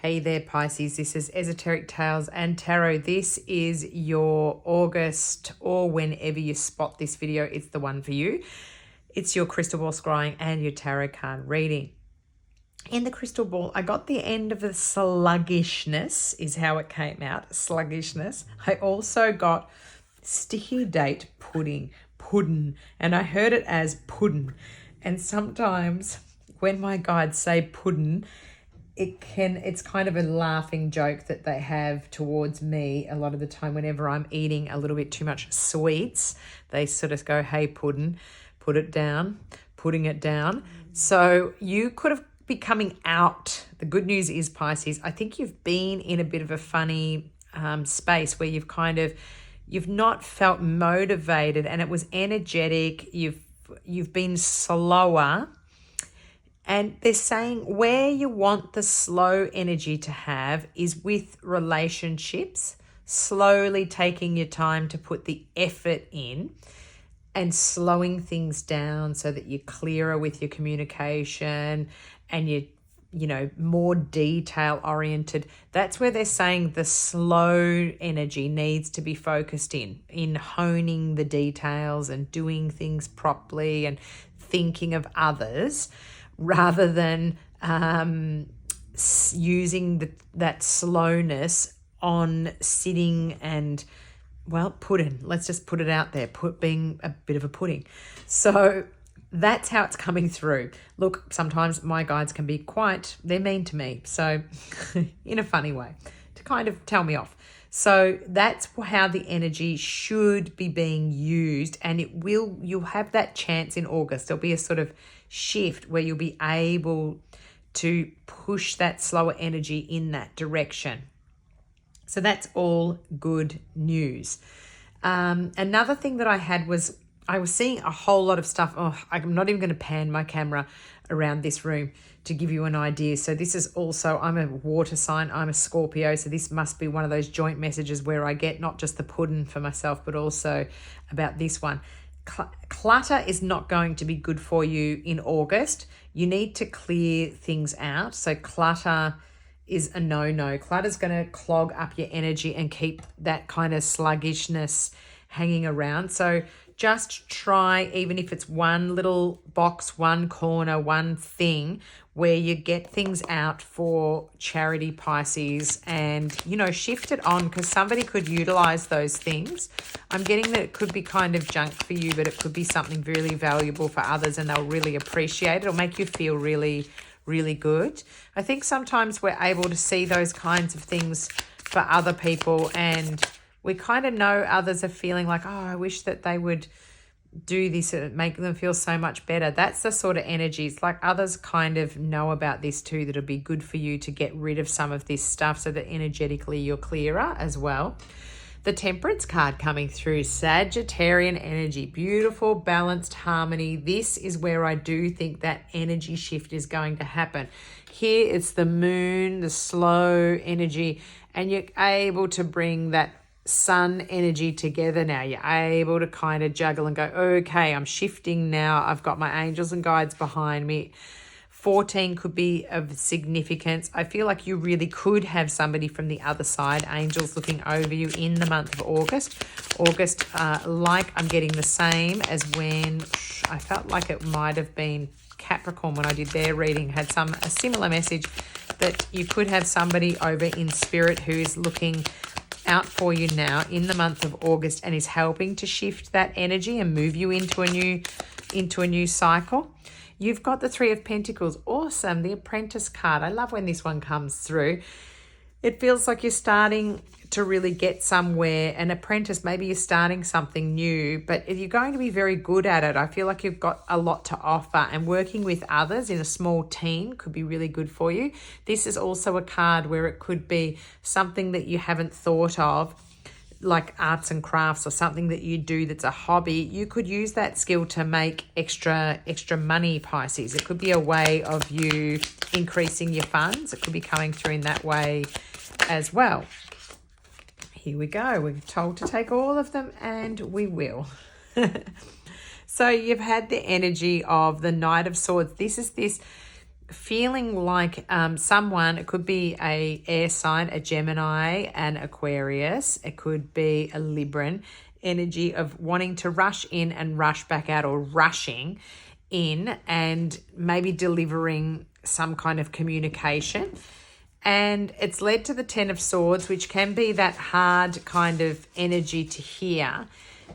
Hey there, Pisces. This is Esoteric Tales and Tarot. This is your August, or whenever you spot this video, it's the one for you. It's your crystal ball scrying and your tarot card reading. In the crystal ball, I got the end of the sluggishness, is how it came out, sluggishness. I also got sticky date pudding, and I heard it as puddin. And sometimes when my guides say puddin, it's kind of a laughing joke that they have towards me a lot of the time. Whenever I'm eating a little bit too much sweets, they sort of go, hey, puddin, put it down, putting it down. So you could have be coming out. The good news is, Pisces, I think you've been in a bit of a funny space where you've not felt motivated, and it was energetic. You've been slower. And they're saying where you want the slow energy to have is with relationships, slowly taking your time to put the effort in and slowing things down so that you're clearer with your communication and you're more detail oriented. That's where they're saying the slow energy needs to be focused in honing the details and doing things properly and thinking of others, rather than using that slowness on sitting and, well, pudding. Let's just put it out there, being a bit of a pudding. So that's how it's coming through. Look, sometimes my guides can be they're mean to me. So in a funny way, to kind of tell me off. So that's how the energy should be being used, and you'll have that chance in August. There'll be a sort of shift where you'll be able to push that slower energy in that direction. So that's all good news. Another thing that I had was I was seeing a whole lot of stuff. I'm not even going to pan my camera around this room to give you an idea. So this is also, I'm a water sign, I'm a Scorpio, so this must be one of those joint messages where I get not just the pudding for myself, but also about this one. Clutter is not going to be good for you in August. You need to clear things out. So clutter is a no-no. Clutter's going to clog up your energy and keep that kind of sluggishness hanging around. So just try, even if it's one little box, one corner, one thing, where you get things out for charity, Pisces, and, shift it on, because somebody could utilize those things. I'm getting that it could be kind of junk for you, but it could be something really valuable for others, and they'll really appreciate it. It'll make you feel really, really good. I think sometimes we're able to see those kinds of things for other people, and we kind of know others are feeling like, oh, I wish that they would do this and make them feel so much better. That's the sort of energy. It's like others kind of know about this too, that it'll be good for you to get rid of some of this stuff so that energetically you're clearer as well. The Temperance card coming through, Sagittarian energy, beautiful, balanced harmony. This is where I do think that energy shift is going to happen. Here it's the moon, the slow energy, and you're able to bring that sun energy together now. You're able to kind of juggle and go, okay, I'm shifting now. I've got my angels and guides behind me. 14 could be of significance. I feel like you really could have somebody from the other side, angels looking over you in the month of August. Like I'm getting the same as when I felt like it might have been Capricorn when I did their reading, had a similar message that you could have somebody over in spirit who is looking out for you now in the month of August and is helping to shift that energy and move you into a new cycle. You've got the Three of Pentacles. Awesome. The Apprentice card. I love when this one comes through. It feels like you're starting to really get somewhere. An apprentice, maybe you're starting something new, but if you're going to be very good at it, I feel like you've got a lot to offer, and working with others in a small team could be really good for you. This is also a card where it could be something that you haven't thought of, like arts and crafts or something that you do that's a hobby. You could use that skill to make extra money, Pisces. It could be a way of you increasing your funds. It could be coming through in that way as well. Here we go. We're told to take all of them, and we will. So you've had the energy of the Knight of Swords. This is feeling like someone, it could be a air sign, a Gemini, an Aquarius, it could be a Libran, energy of wanting to rush in and rush back out, or rushing in and maybe delivering some kind of communication. And it's led to the Ten of Swords, which can be that hard kind of energy to hear.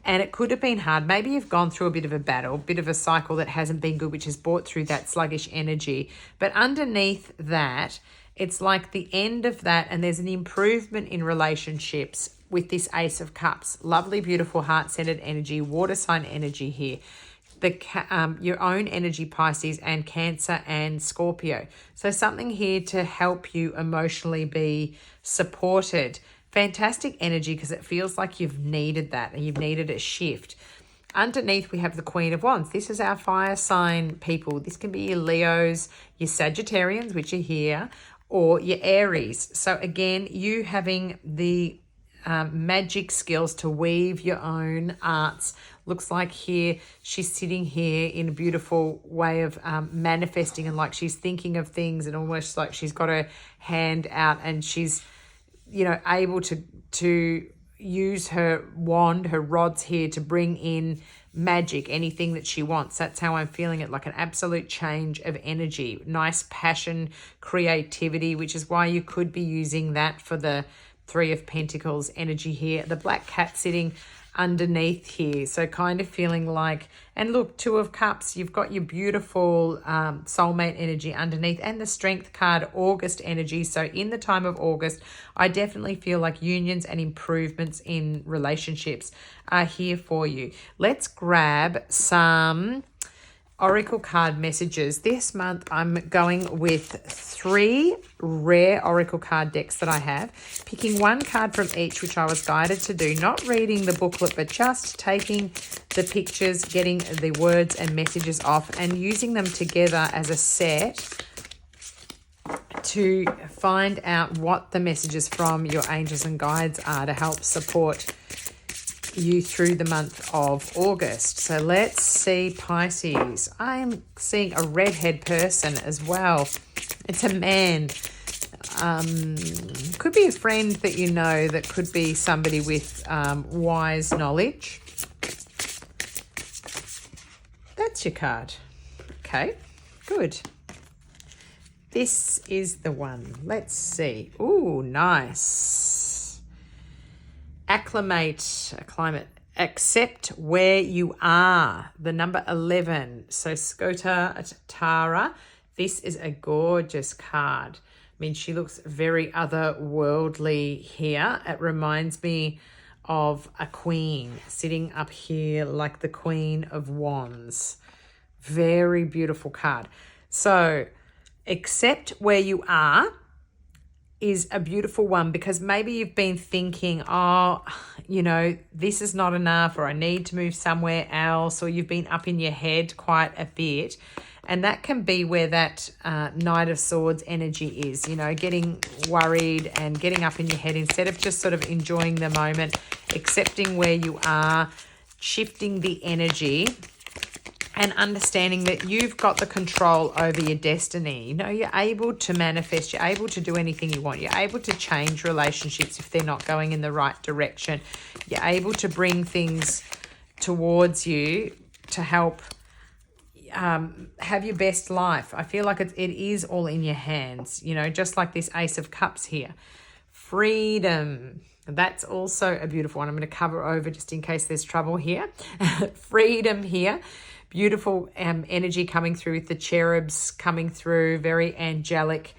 And it could have been hard. Maybe you've gone through a bit of a battle, a bit of a cycle that hasn't been good, which has brought through that sluggish energy. But underneath that, it's like the end of that, and there's an improvement in relationships with this Ace of Cups. Lovely, beautiful, heart-centered energy, water sign energy here. Your own energy, Pisces, and Cancer and Scorpio. So something here to help you emotionally be supported. Fantastic energy, because it feels like you've needed that and you've needed a shift. Underneath, we have the Queen of Wands. This is our fire sign people. This can be your Leos, your Sagittarians, which are here, or your Aries. So again, you having the magic skills to weave your own arts. Looks like here she's sitting here in a beautiful way of manifesting, and like she's thinking of things, and almost like she's got her hand out, and she's, you know, able to use her wand, her rods here to bring in magic, anything that she wants. That's how I'm feeling it, like an absolute change of energy. Nice passion, creativity, which is why you could be using that for the Three of Pentacles energy here. The black cat sitting underneath here, so kind of feeling like, and look, Two of Cups, you've got your beautiful soulmate energy underneath, and the Strength card, August energy. So in the time of August, I definitely feel like unions and improvements in relationships are here for you. Let's grab some Oracle card messages. This month I'm going with 3 rare Oracle card decks that I have, picking one card from each, which I was guided to do, not reading the booklet, but just taking the pictures, getting the words and messages off, and using them together as a set to find out what the messages from your angels and guides are to help support you through the month of August. So let's see, Pisces. I'm seeing a redhead person as well. It's a man. Could be a friend that you know, that could be somebody with wise knowledge. That's your card. Okay, good. This is the one. Let's see. Ooh, nice. Acclimate, accept where you are. The number 11. So Skota Tara. This is a gorgeous card. I mean, she looks very otherworldly here. It reminds me of a queen sitting up here like the Queen of Wands. Very beautiful card. So accept where you are is a beautiful one, because maybe you've been thinking, oh, you know, this is not enough, or I need to move somewhere else, or you've been up in your head quite a bit. And that can be where that Knight of Swords energy is, you know, getting worried and getting up in your head instead of just sort of enjoying the moment, accepting where you are, shifting the energy, and understanding that you've got the control over your destiny. You know, you're able to manifest, you're able to do anything you want. You're able to change relationships if they're not going in the right direction. You're able to bring things towards you to help have your best life. I feel like it is all in your hands, you know, just like this Ace of Cups here. Freedom. That's also a beautiful one. I'm going to cover over just in case there's trouble here. Freedom here. Beautiful energy coming through with the cherubs coming through. Very angelic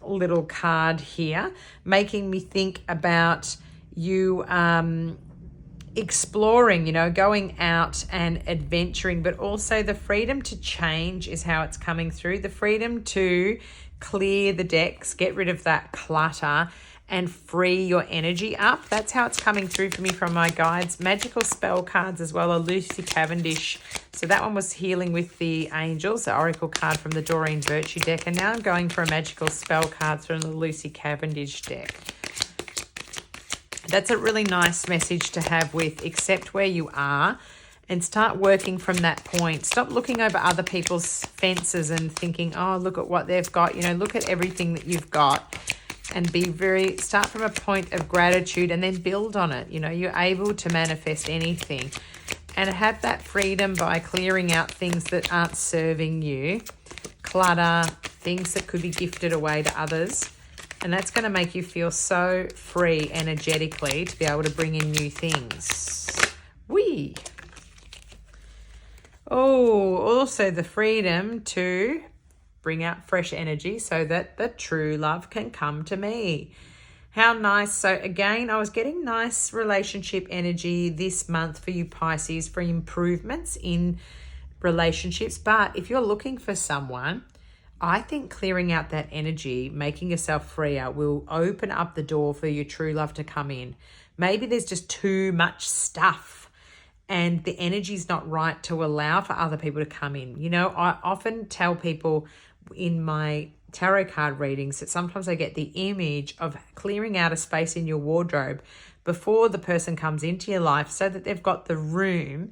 little card here. Making me think about you exploring, you know, going out and adventuring, but also the freedom to change is how it's coming through. The freedom to clear the decks, get rid of that clutter, and free your energy up. That's how it's coming through for me from my guides. Magical spell cards as well, a Lucy Cavendish. So that one was healing with the angels, the oracle card from the Doreen Virtue deck. And now I'm going for a magical spell cards from the Lucy Cavendish deck. That's a really nice message to have with accept where you are and start working from that point. Stop looking over other people's fences and thinking, oh, look at what they've got. You know, look at everything that you've got and start from a point of gratitude and then build on it. You know, you're able to manifest anything and have that freedom by clearing out things that aren't serving you, clutter, things that could be gifted away to others. And that's going to make you feel so free energetically to be able to bring in new things. Oh, also the freedom to bring out fresh energy so that the true love can come to me. How nice. So again, I was getting nice relationship energy this month for you Pisces, for improvements in relationships. But if you're looking for someone, I think clearing out that energy, making yourself freer, will open up the door for your true love to come in. Maybe there's just too much stuff and the energy's not right to allow for other people to come in. You know, I often tell people in my tarot card readings that sometimes I get the image of clearing out a space in your wardrobe before the person comes into your life so that they've got the room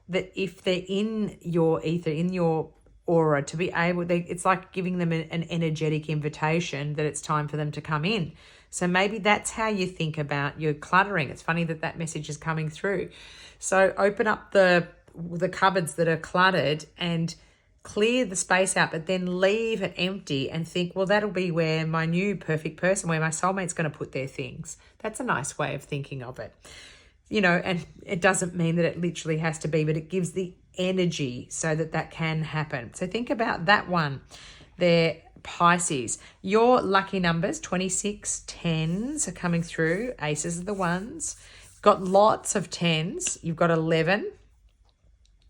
that if they're in your ether, in your aura, to be able, it's like giving them an energetic invitation that it's time for them to come in. So maybe that's how you think about your cluttering. It's funny that that message is coming through. So open up the cupboards that are cluttered and clear the space out, but then leave it empty and think, well, that'll be where my new perfect person, where my soulmate's going to put their things. That's a nice way of thinking of it. You know, and it doesn't mean that it literally has to be, but it gives the energy so that that can happen. So think about that one there, Pisces. Your lucky numbers, 26, 10s are coming through. Aces are the ones. Got lots of 10s. You've got 11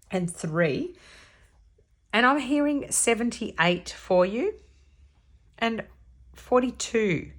and 3. And I'm hearing 78 for you and 42.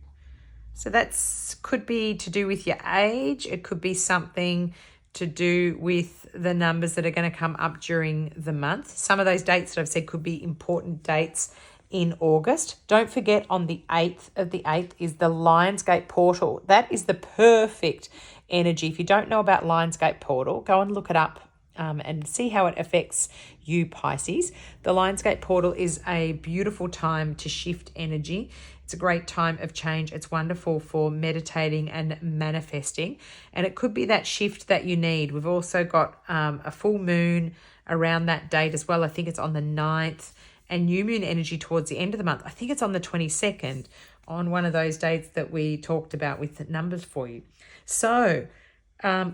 So that's could be to do with your age. It could be something to do with the numbers that are going to come up during the month. Some of those dates that I've said could be important dates in August. Don't forget, on the 8th of the 8th is the Lionsgate portal. That is the perfect energy. If you don't know about Lionsgate portal, go and look it up and see how it affects you, Pisces. The Lionsgate portal is a beautiful time to shift energy. It's a great time of change. It's wonderful for meditating and manifesting. And it could be that shift that you need. We've also got a full moon around that date as well. I think it's on the 9th. And new moon energy towards the end of the month. I think it's on the 22nd, on one of those dates that we talked about with the numbers for you. So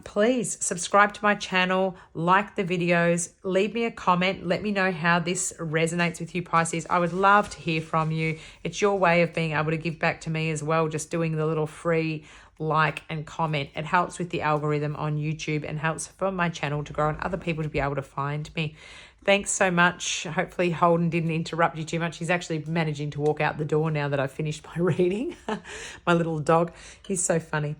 please subscribe to my channel, like the videos, leave me a comment, let me know how this resonates with you, Pisces. I would love to hear from you. It's your way of being able to give back to me as well, just doing the little free like and comment. It helps with the algorithm on YouTube and helps for my channel to grow and other people to be able to find me. Thanks so much. Hopefully Holden didn't interrupt you too much. He's actually managing to walk out the door now that I've finished my reading. My little dog. He's so funny.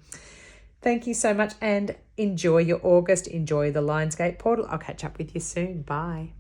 Thank you so much and enjoy your August. Enjoy the Lionsgate portal. I'll catch up with you soon. Bye.